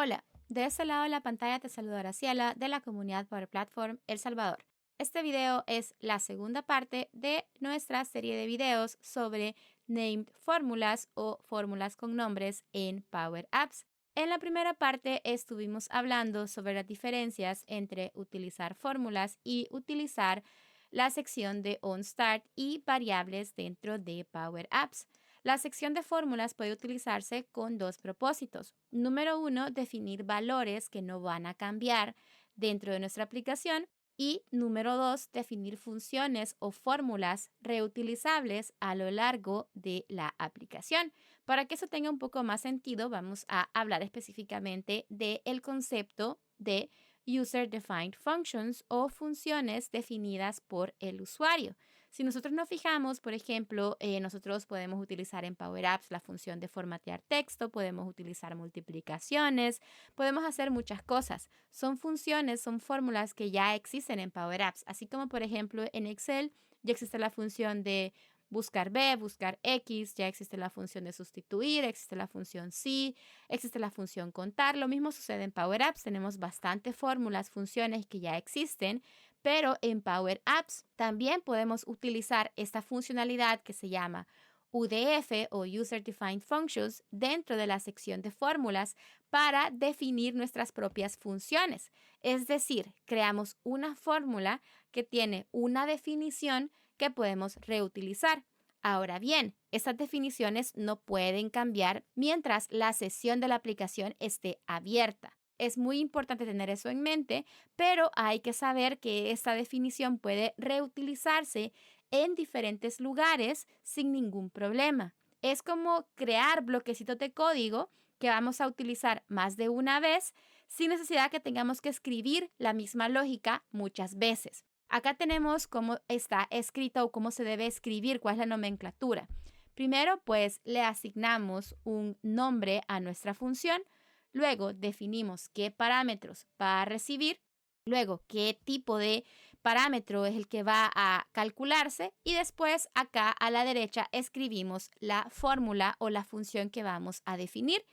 Hola, de este lado de la pantalla te saluda Graciela de la comunidad Power Platform El Salvador. Este video es la segunda parte de nuestra serie de videos sobre named fórmulas o fórmulas con nombres en Power Apps. En la primera parte estuvimos hablando sobre las diferencias entre utilizar fórmulas y utilizar la sección de OnStart y variables dentro de Power Apps. La sección de fórmulas puede utilizarse con dos propósitos. Número uno, definir valores que no van a cambiar dentro de nuestra aplicación. Y número dos, definir funciones o fórmulas reutilizables a lo largo de la aplicación. Para que eso tenga un poco más sentido, vamos a hablar específicamente del concepto de User Defined Functions o funciones definidas por el usuario. Si nosotros nos fijamos, por ejemplo, nosotros podemos utilizar en Power Apps la función de formatear texto, podemos utilizar multiplicaciones, podemos hacer muchas cosas. Son funciones, son fórmulas que ya existen en Power Apps, así como por ejemplo en Excel ya existe la función de buscar B, buscar X, ya existe la función de sustituir, existe la función sí, existe la función contar. Lo mismo sucede en Power Apps, tenemos bastantes fórmulas, funciones que ya existen, pero en Power Apps también podemos utilizar esta funcionalidad que se llama UDF o User Defined Functions dentro de la sección de fórmulas para definir nuestras propias funciones. Es decir, creamos una fórmula que tiene una definición que podemos reutilizar. Ahora bien, estas definiciones no pueden cambiar mientras la sesión de la aplicación esté abierta. Es muy importante tener eso en mente, pero hay que saber que esta definición puede reutilizarse en diferentes lugares sin ningún problema. Es como crear bloquecitos de código que vamos a utilizar más de una vez sin necesidad que tengamos que escribir la misma lógica muchas veces. Acá tenemos cómo está escrito o cómo se debe escribir, cuál es la nomenclatura. Primero, pues le asignamos un nombre a nuestra función. Luego definimos qué parámetros va a recibir. Luego, qué tipo de parámetro es el que va a calcularse. Y después, acá a la derecha, escribimos la fórmula o la función que vamos a definir.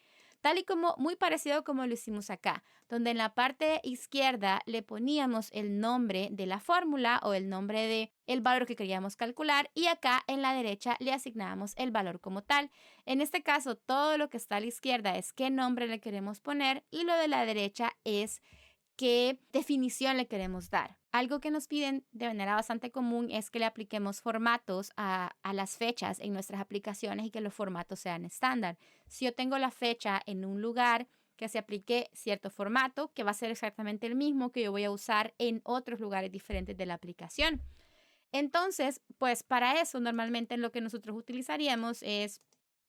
Tal y como, muy parecido como lo hicimos acá, donde en la parte izquierda le poníamos el nombre de la fórmula o el nombre del valor que queríamos calcular y acá en la derecha le asignábamos el valor como tal. En este caso, todo lo que está a la izquierda es qué nombre le queremos poner y lo de la derecha es qué definición le queremos dar. Algo que nos piden de manera bastante común es que le apliquemos formatos a las fechas en nuestras aplicaciones y que los formatos sean estándar. Si yo tengo la fecha en un lugar, que se aplique cierto formato, que va a ser exactamente el mismo que yo voy a usar en otros lugares diferentes de la aplicación. Entonces, pues para eso normalmente lo que nosotros utilizaríamos es,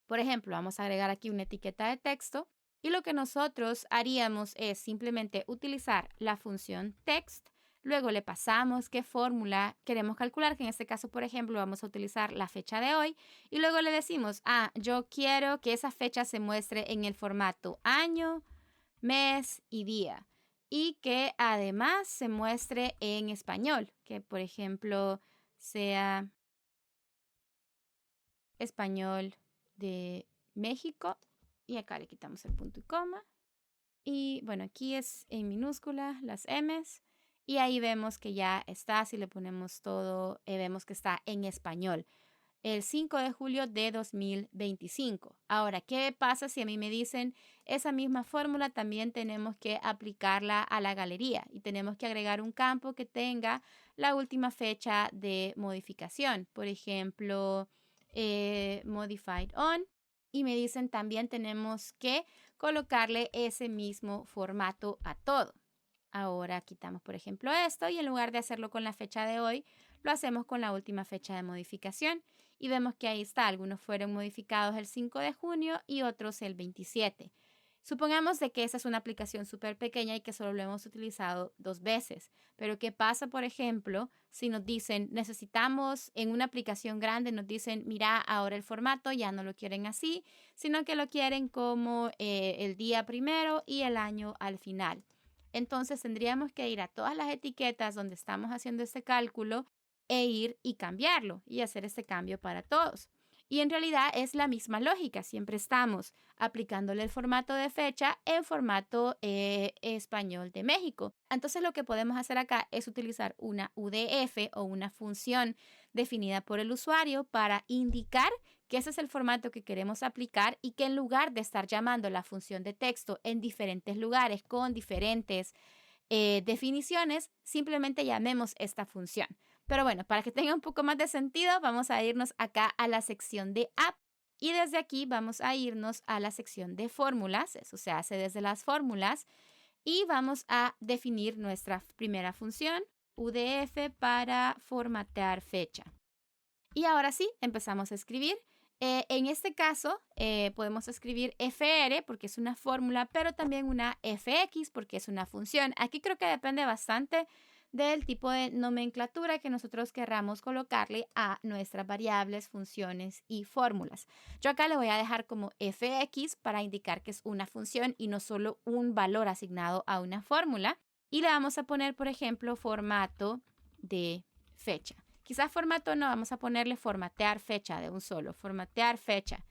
por ejemplo, vamos a agregar aquí una etiqueta de texto y lo que nosotros haríamos es simplemente utilizar la función text. Luego le pasamos qué fórmula queremos calcular, que en este caso, por ejemplo, vamos a utilizar la fecha de hoy. Y luego le decimos, yo quiero que esa fecha se muestre en el formato año, mes y día. Y que además se muestre en español, que por ejemplo sea español de México. Y acá le quitamos el punto y coma. Y bueno, aquí es en minúscula las M's. Y ahí vemos que ya está, si le ponemos todo, vemos que está en español. El 5 de julio de 2025. Ahora, ¿qué pasa si a mí me dicen esa misma fórmula también tenemos que aplicarla a la galería y tenemos que agregar un campo que tenga la última fecha de modificación? Por ejemplo, modified on. Y me dicen también tenemos que colocarle ese mismo formato a todo. Ahora quitamos, por ejemplo, esto y en lugar de hacerlo con la fecha de hoy, lo hacemos con la última fecha de modificación. Y vemos que ahí está, algunos fueron modificados el 5 de junio y otros el 27. Supongamos de que esa es una aplicación súper pequeña y que solo lo hemos utilizado 2 veces. Pero ¿qué pasa, por ejemplo, si nos dicen, necesitamos en una aplicación grande, nos dicen, mira, ahora el formato ya no lo quieren así, sino que lo quieren como el día primero y el año al final? Entonces tendríamos que ir a todas las etiquetas donde estamos haciendo este cálculo e ir y cambiarlo y hacer este cambio para todos. Y en realidad es la misma lógica. Siempre estamos aplicándole el formato de fecha en formato español de México. Entonces lo que podemos hacer acá es utilizar una UDF o una función definida por el usuario para indicar que ese es el formato que queremos aplicar y que en lugar de estar llamando la función de texto en diferentes lugares con diferentes definiciones, simplemente llamemos esta función. Pero bueno, para que tenga un poco más de sentido, vamos a irnos acá a la sección de app y desde aquí vamos a irnos a la sección de fórmulas. Eso se hace desde las fórmulas y vamos a definir nuestra primera función, UDF, para formatear fecha. Y ahora sí, empezamos a escribir. En este caso, podemos escribir FR porque es una fórmula, pero también una FX porque es una función. Aquí creo que depende bastante del tipo de nomenclatura que nosotros querramos colocarle a nuestras variables, funciones y fórmulas. Yo acá le voy a dejar como FX para indicar que es una función y no solo un valor asignado a una fórmula. Y le vamos a poner, por ejemplo, formato de fecha. Quizás formato no, vamos a ponerle formatear fecha de un solo, formatear fecha.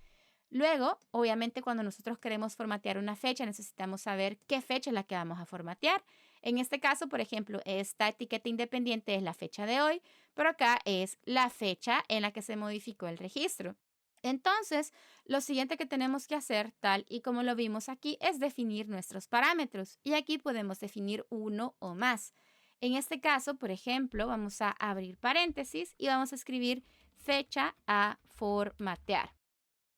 Luego, obviamente, cuando nosotros queremos formatear una fecha, necesitamos saber qué fecha es la que vamos a formatear. En este caso, por ejemplo, esta etiqueta independiente es la fecha de hoy, pero acá es la fecha en la que se modificó el registro. Entonces, lo siguiente que tenemos que hacer, tal y como lo vimos aquí, es definir nuestros parámetros. Y aquí podemos definir uno o más. En este caso, por ejemplo, vamos a abrir paréntesis y vamos a escribir fecha a formatear.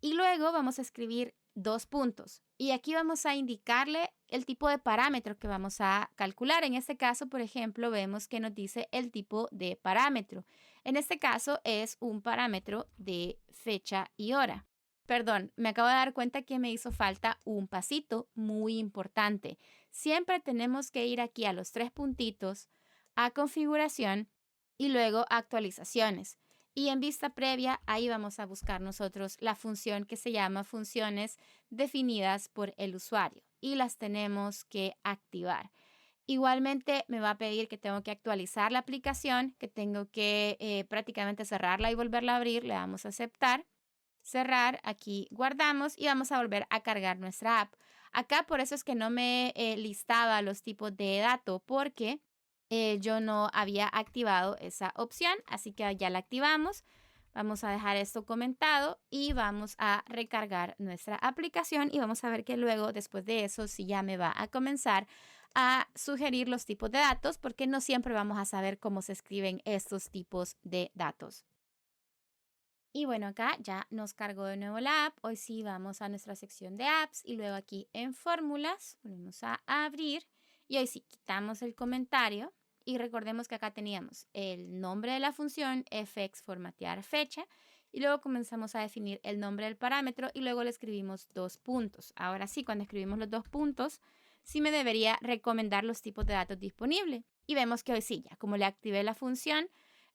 Y luego vamos a escribir dos puntos. Y aquí vamos a indicarle el tipo de parámetro que vamos a calcular. En este caso, por ejemplo, vemos que nos dice el tipo de parámetro. En este caso es un parámetro de fecha y hora. Perdón, me acabo de dar cuenta que me hizo falta un pasito muy importante. Siempre tenemos que ir aquí a los tres puntitos, a configuración y luego a actualizaciones. Y en vista previa, ahí vamos a buscar nosotros la función que se llama funciones definidas por el usuario y las tenemos que activar. Igualmente me va a pedir que tengo que actualizar la aplicación, que tengo que prácticamente cerrarla y volverla a abrir. Le damos a aceptar, cerrar, aquí guardamos y vamos a volver a cargar nuestra app. Acá por eso es que no me listaba los tipos de datos porque yo no había activado esa opción, así que ya la activamos. Vamos a dejar esto comentado y vamos a recargar nuestra aplicación y vamos a ver que luego, después de eso, sí ya me va a comenzar a sugerir los tipos de datos porque no siempre vamos a saber cómo se escriben estos tipos de datos. Y bueno, acá ya nos cargó de nuevo la app. Hoy sí vamos a nuestra sección de apps y luego aquí en fórmulas volvemos a abrir y hoy sí quitamos el comentario y recordemos que acá teníamos el nombre de la función fx formatear fecha y luego comenzamos a definir el nombre del parámetro y luego le escribimos dos puntos. Ahora sí, cuando escribimos los dos puntos, sí me debería recomendar los tipos de datos disponibles. Y vemos que hoy sí, ya como le activé la función,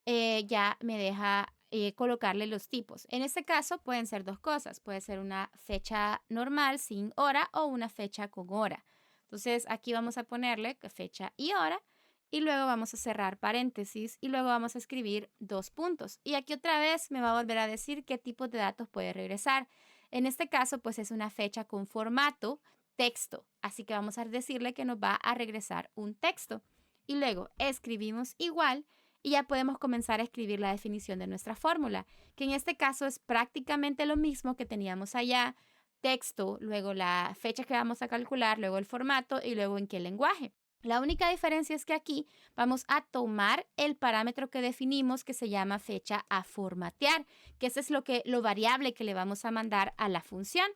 ya me deja colocarle los tipos. En este caso pueden ser dos cosas. Puede ser una fecha normal sin hora o una fecha con hora. Entonces aquí vamos a ponerle fecha y hora y luego vamos a cerrar paréntesis y luego vamos a escribir dos puntos. Y aquí otra vez me va a volver a decir qué tipo de datos puede regresar. En este caso pues es una fecha con formato texto. Así que vamos a decirle que nos va a regresar un texto. Y luego escribimos igual y ya podemos comenzar a escribir la definición de nuestra fórmula, que en este caso es prácticamente lo mismo que teníamos allá, texto, luego la fecha que vamos a calcular, luego el formato y luego en qué lenguaje. La única diferencia es que aquí vamos a tomar el parámetro que definimos que se llama fecha a formatear, que ese es lo variable que le vamos a mandar a la función.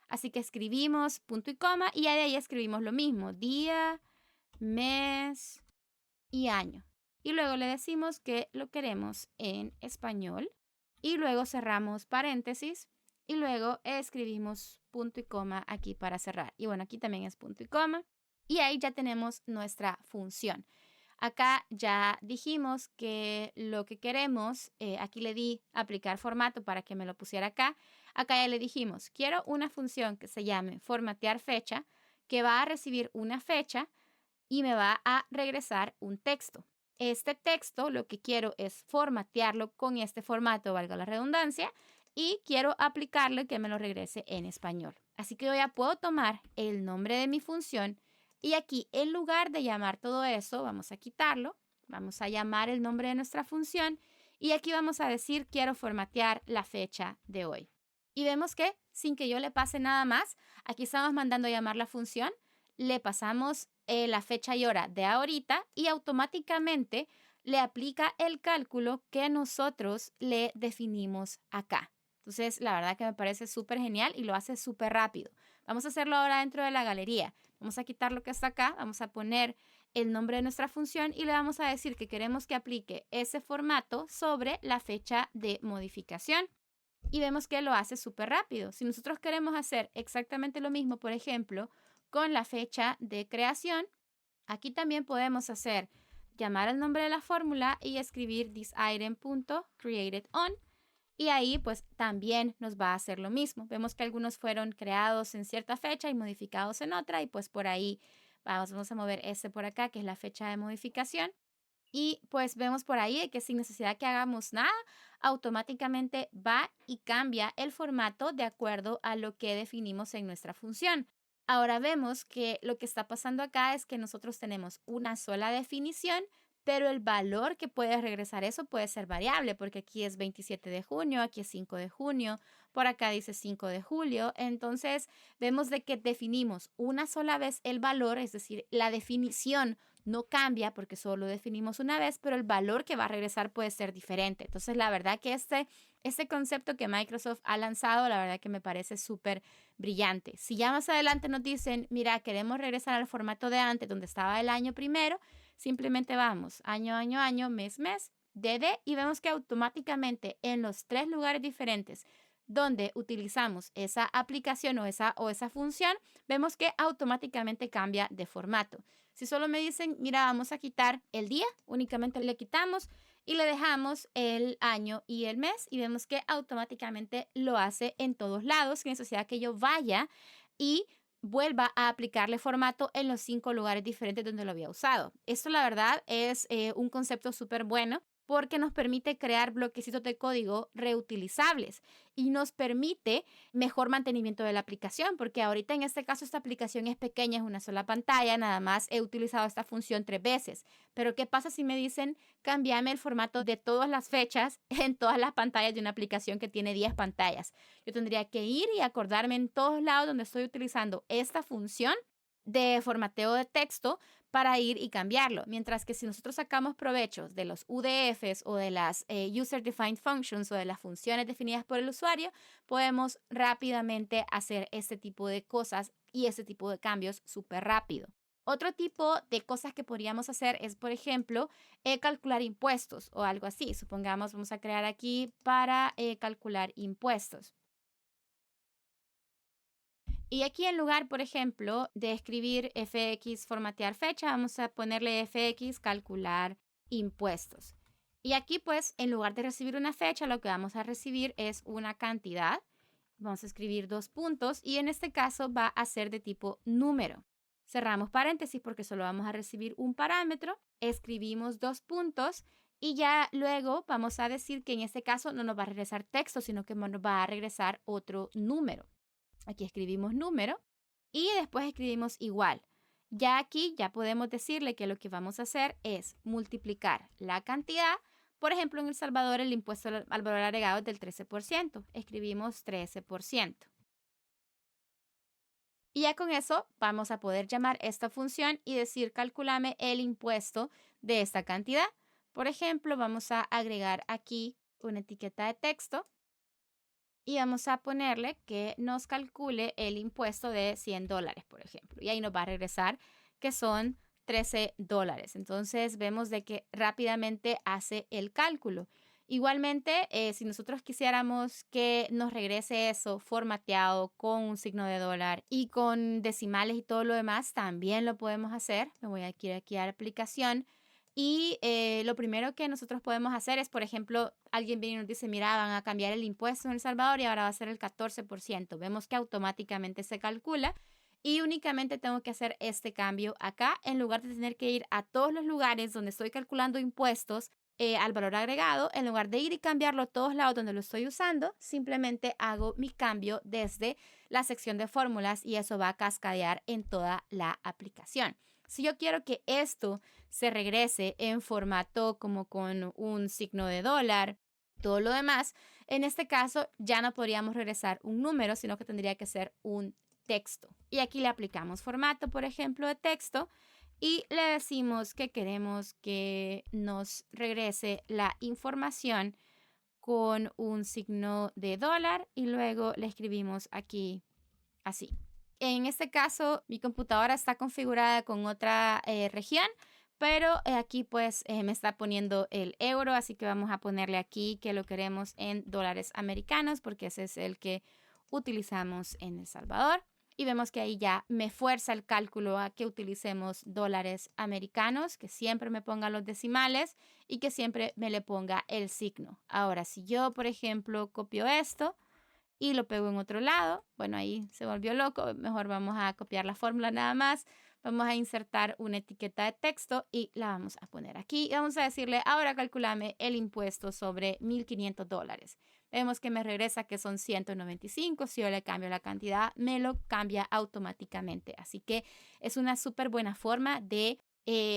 Así que escribimos punto y coma y de ahí escribimos lo mismo, día, mes y año. Y luego le decimos que lo queremos en español y luego cerramos paréntesis y luego escribimos punto y coma aquí para cerrar. Y bueno, aquí también es punto y coma y ahí ya tenemos nuestra función. Acá ya dijimos que lo que queremos, aquí le di aplicar formato para que me lo pusiera acá. Acá ya le dijimos, quiero una función que se llame formatear fecha, que va a recibir una fecha y me va a regresar un texto. Este texto lo que quiero es formatearlo con este formato, valga la redundancia, y quiero aplicarle que me lo regrese en español. Así que yo ya puedo tomar el nombre de mi función y aquí, en lugar de llamar todo eso, vamos a quitarlo, vamos a llamar el nombre de nuestra función y aquí vamos a decir quiero formatear la fecha de hoy. Y vemos que sin que yo le pase nada más, aquí estamos mandando a llamar la función, le pasamos la fecha y hora de ahorita y automáticamente le aplica el cálculo que nosotros le definimos acá. Entonces, la verdad que me parece súper genial y lo hace súper rápido. Vamos a hacerlo ahora dentro de la galería. Vamos a quitar lo que está acá, vamos a poner el nombre de nuestra función y le vamos a decir que queremos que aplique ese formato sobre la fecha de modificación. Y vemos que lo hace súper rápido. Si nosotros queremos hacer exactamente lo mismo, por ejemplo, con la fecha de creación, aquí también podemos hacer llamar al nombre de la fórmula y escribir thisitem.createdOn y ahí pues también nos va a hacer lo mismo. Vemos que algunos fueron creados en cierta fecha y modificados en otra y pues por ahí vamos a mover ese por acá que es la fecha de modificación. Y pues vemos por ahí que sin necesidad que hagamos nada, automáticamente va y cambia el formato de acuerdo a lo que definimos en nuestra función. Ahora vemos que lo que está pasando acá es que nosotros tenemos una sola definición, pero el valor que puede regresar eso puede ser variable, porque aquí es 27 de junio, aquí es 5 de junio, por acá dice 5 de julio. Entonces vemos de que definimos una sola vez el valor, es decir, la definición no cambia porque solo definimos una vez, pero el valor que va a regresar puede ser diferente. Entonces, la verdad que este concepto que Microsoft ha lanzado, la verdad que me parece súper brillante. Si ya más adelante nos dicen, mira, queremos regresar al formato de antes, donde estaba el año primero, simplemente vamos año, año, año, mes, mes, DD, y vemos que automáticamente en los 3 lugares diferentes donde utilizamos esa aplicación o esa función, vemos que automáticamente cambia de formato. Si solo me dicen, mira, vamos a quitar el día, únicamente le quitamos y le dejamos el año y el mes y vemos que automáticamente lo hace en todos lados, sin necesidad que yo vaya y vuelva a aplicarle formato en los 5 lugares diferentes donde lo había usado. Esto la verdad es un concepto súper bueno porque nos permite crear bloquecitos de código reutilizables y nos permite mejor mantenimiento de la aplicación, porque ahorita en este caso esta aplicación es pequeña, es una sola pantalla, nada más he utilizado esta función 3 veces. Pero ¿qué pasa si me dicen cambiame el formato de todas las fechas en todas las pantallas de una aplicación que tiene 10 pantallas? Yo tendría que ir y acordarme en todos lados donde estoy utilizando esta función de formateo de texto para ir y cambiarlo. Mientras que si nosotros sacamos provechos de los UDFs o de las User Defined Functions o de las funciones definidas por el usuario, podemos rápidamente hacer este tipo de cosas y este tipo de cambios súper rápido. Otro tipo de cosas que podríamos hacer es, por ejemplo, calcular impuestos o algo así. Supongamos, vamos a crear aquí para calcular impuestos. Y aquí en lugar, por ejemplo, de escribir FX formatear fecha, vamos a ponerle FX calcular impuestos. Y aquí pues en lugar de recibir una fecha, lo que vamos a recibir es una cantidad. Vamos a escribir 2 puntos y en este caso va a ser de tipo número. Cerramos paréntesis porque solo vamos a recibir un parámetro. Escribimos 2 puntos y ya luego vamos a decir que en este caso no nos va a regresar texto, sino que nos va a regresar otro número. Aquí escribimos número y después escribimos igual. Ya aquí ya podemos decirle que lo que vamos a hacer es multiplicar la cantidad. Por ejemplo, en El Salvador el impuesto al valor agregado es del 13%. Escribimos 13%. Y ya con eso vamos a poder llamar esta función y decir calculame el impuesto de esta cantidad. Por ejemplo, vamos a agregar aquí una etiqueta de texto y vamos a ponerle que nos calcule el impuesto de $100, por ejemplo. Y ahí nos va a regresar que son $13. Entonces vemos de que rápidamente hace el cálculo. Igualmente, si nosotros quisiéramos que nos regrese eso formateado con un signo de dólar y con decimales y todo lo demás, también lo podemos hacer. Me voy a ir aquí a la aplicación. Y lo primero que nosotros podemos hacer es, por ejemplo, alguien viene y nos dice, mira, van a cambiar el impuesto en El Salvador y ahora va a ser el 14%. Vemos que automáticamente se calcula y únicamente tengo que hacer este cambio acá en lugar de tener que ir a todos los lugares donde estoy calculando impuestos al valor agregado, en lugar de ir y cambiarlo a todos lados donde lo estoy usando, simplemente hago mi cambio desde la sección de fórmulas y eso va a cascadear en toda la aplicación. Si yo quiero que esto se regrese en formato como con un signo de dólar, todo lo demás, en este caso ya no podríamos regresar un número, sino que tendría que ser un texto. Y aquí le aplicamos formato, por ejemplo, de texto y le decimos que queremos que nos regrese la información con un signo de dólar y luego le escribimos aquí así. En este caso, mi computadora está configurada con otra región, pero aquí pues me está poniendo el euro, así que vamos a ponerle aquí que lo queremos en dólares americanos porque ese es el que utilizamos en El Salvador. Y vemos que ahí ya me fuerza el cálculo a que utilicemos dólares americanos, que siempre me ponga los decimales y que siempre me le ponga el signo. Ahora, si yo, por ejemplo, copio esto y lo pego en otro lado, bueno, ahí se volvió loco, mejor vamos a copiar la fórmula nada más, vamos a insertar una etiqueta de texto y la vamos a poner aquí y vamos a decirle, ahora calculame el impuesto sobre $1,500. Vemos que me regresa que son 195, si yo le cambio la cantidad, me lo cambia automáticamente, así que es una súper buena forma de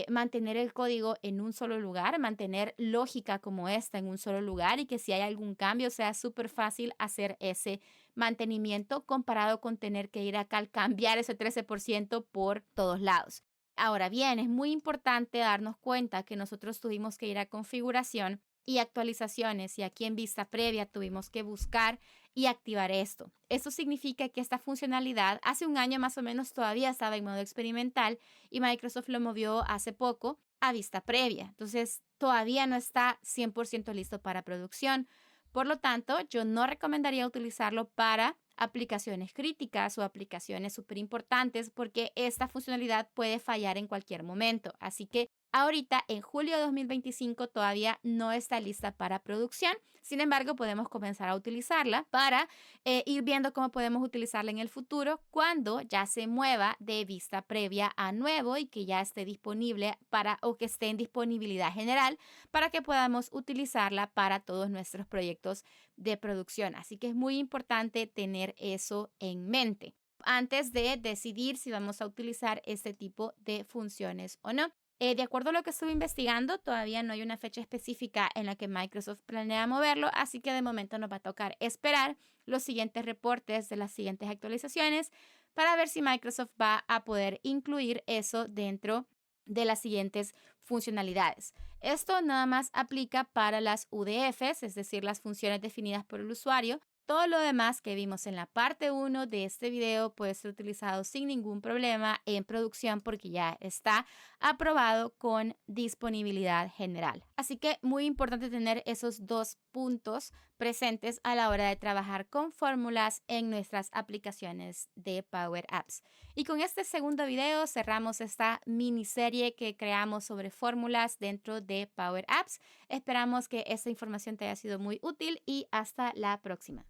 mantener el código en un solo lugar, mantener lógica como esta en un solo lugar y que si hay algún cambio sea súper fácil hacer ese mantenimiento comparado con tener que ir acá al cambiar ese 13% por todos lados. Ahora bien, es muy importante darnos cuenta que nosotros tuvimos que ir a configuración y actualizaciones y aquí en vista previa tuvimos que buscar y activar esto. Esto significa que esta funcionalidad hace un año más o menos todavía estaba en modo experimental y Microsoft lo movió hace poco a vista previa. Entonces, todavía no está 100% listo para producción. Por lo tanto, yo no recomendaría utilizarlo para aplicaciones críticas o aplicaciones súper importantes porque esta funcionalidad puede fallar en cualquier momento. Así que ahorita, en julio de 2025, todavía no está lista para producción. Sin embargo, podemos comenzar a utilizarla para ir viendo cómo podemos utilizarla en el futuro cuando ya se mueva de vista previa a nuevo y que ya esté disponible para o que esté en disponibilidad general para que podamos utilizarla para todos nuestros proyectos de producción. Así que es muy importante tener eso en mente antes de decidir si vamos a utilizar este tipo de funciones o no. De acuerdo a lo que estuve investigando, todavía no hay una fecha específica en la que Microsoft planea moverlo, así que de momento nos va a tocar esperar los siguientes reportes de las siguientes actualizaciones para ver si Microsoft va a poder incluir eso dentro de las siguientes funcionalidades. Esto nada más aplica para las UDFs, es decir, las funciones definidas por el usuario. Todo lo demás que vimos en la parte 1 de este video puede ser utilizado sin ningún problema en producción porque ya está aprobado con disponibilidad general. Así que muy importante tener esos dos puntos presentes a la hora de trabajar con fórmulas en nuestras aplicaciones de Power Apps. Y con este segundo video cerramos esta miniserie que creamos sobre fórmulas dentro de Power Apps. Esperamos que esta información te haya sido muy útil y hasta la próxima.